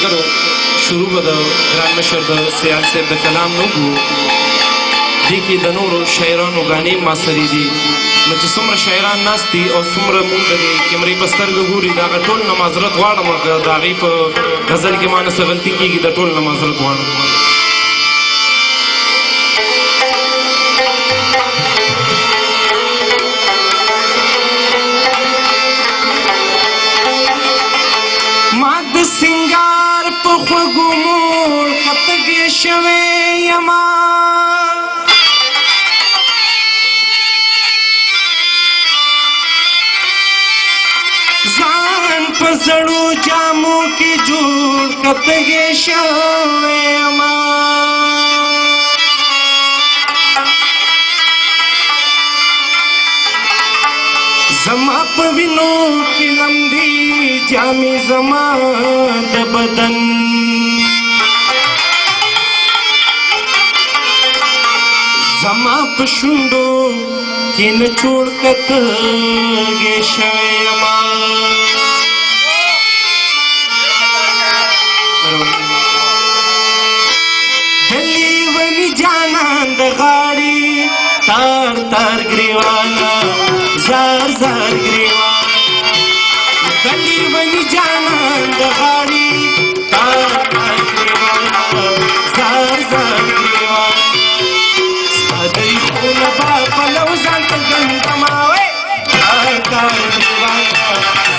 ملګرو شروع به د ګران مشر د سیال صاحب د کلام نه وګو دې کې د نورو شاعرانو ګانې ما سرې دي نو چې څومره شاعران ناست دي او څومره مونږ د کیمرې په سترګو ګوري د هغه ټول نه معذرت غواړم که د هغې په غزل کې ما نه څه غلطي کېږي د ټول نه معذرت غواړم سنگار په خوږو موړ خطګې شوې یما ځان په زړو جامو کې جوړ خطګې شوې یما زما په وینو کې لمبي جامې زما د بدن زما په شونډو کې نه چوړ کتګې شوې یما دلی ونی جانان د غاړې تار تار ګریوانا زار زار ګریوان دلی ونی جانان د غاړې تار تار ګریوانا زار زار ګریوان ستا دې خونه به پلو ځان ته ګندما وې تار تار ګریوانا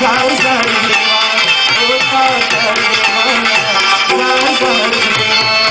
زار زار ګریوان او تار تار ګریوانا زار زار ګریوان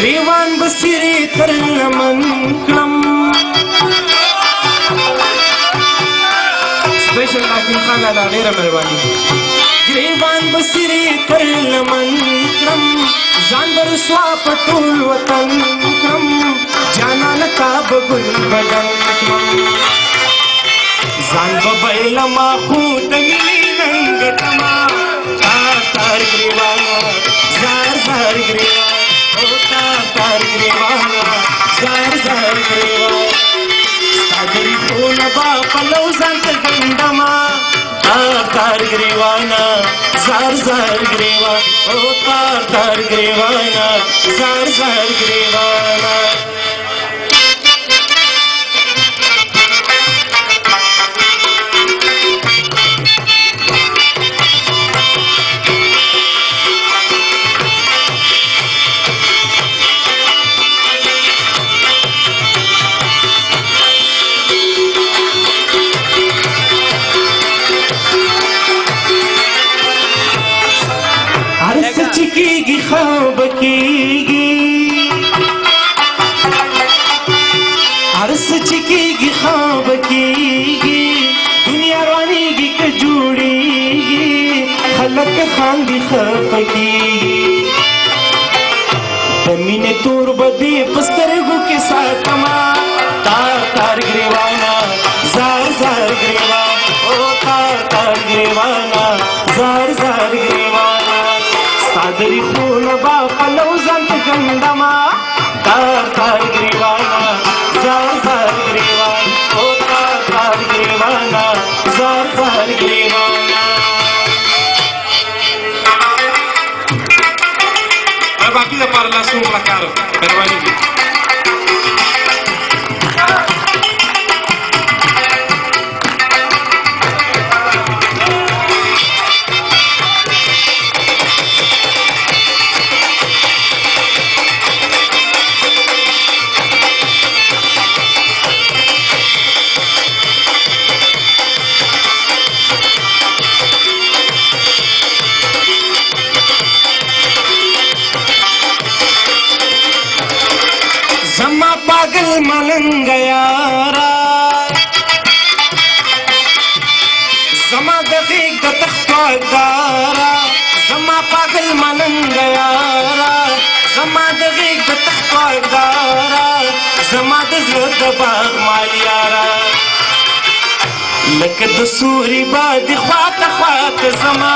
گریوان بسیری تر لمن کلم سپیشل حکیم خان لالا ډیره مهرباني گریوان بسیری تر لمن کلم ځان برسوا په ټول وطن کلم جانان کا بګل بدن کلم ځان به بایلما خو د مینې رنګ ټما تار تار گریوانا زار زار گریوان تار گریوانا زار زار گریوان ستا دری خونه به پلو ځان ته ګندما تار تار گریوانا زار زار گریوان او تار تار گریوانا زار زار گریوانا کیږي خواب کیږي هر څه چې کیږي خواب کیږي دنیا روانېږي که جوړېږي خلک خاندي خفه کیږي د مینې تور به دې په سترګو کې ساتمه تار تار ګریوانا زار زار ګریوان او تار تار ګریوانا زار زار ګریوانا دری خونه با پلو ځان ته ګندما تار تار ګریوانا زار زار ګریوان او تار تار ګریوانا زار زار ګریوانا باقي د پر لاسو ملکار مهرباني पागल मलंग यारा زما د غیږ د تختو دارا زما پاگل ملنګ یارا زما د غیږ د تخت واګدارا زما د زړه د باغ مال یارا لکه د سوري باد خواته خواته زما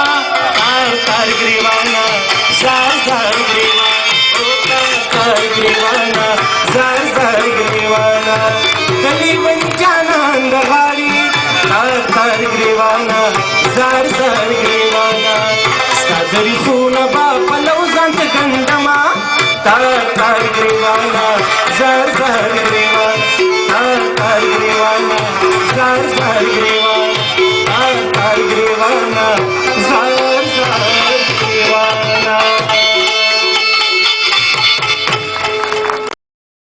تار ګریوانا زار زار ګریوانا تار ګریوانا زار زار ګریوانا کلی بن جانان د غاړي تار ګریوانا زار زار ګریوانا ستا تاریخونه به پلو ځان ته ګنډما تار ګریوانا زار زار ګریوانا تار ګریوانا زار زار ګریوانا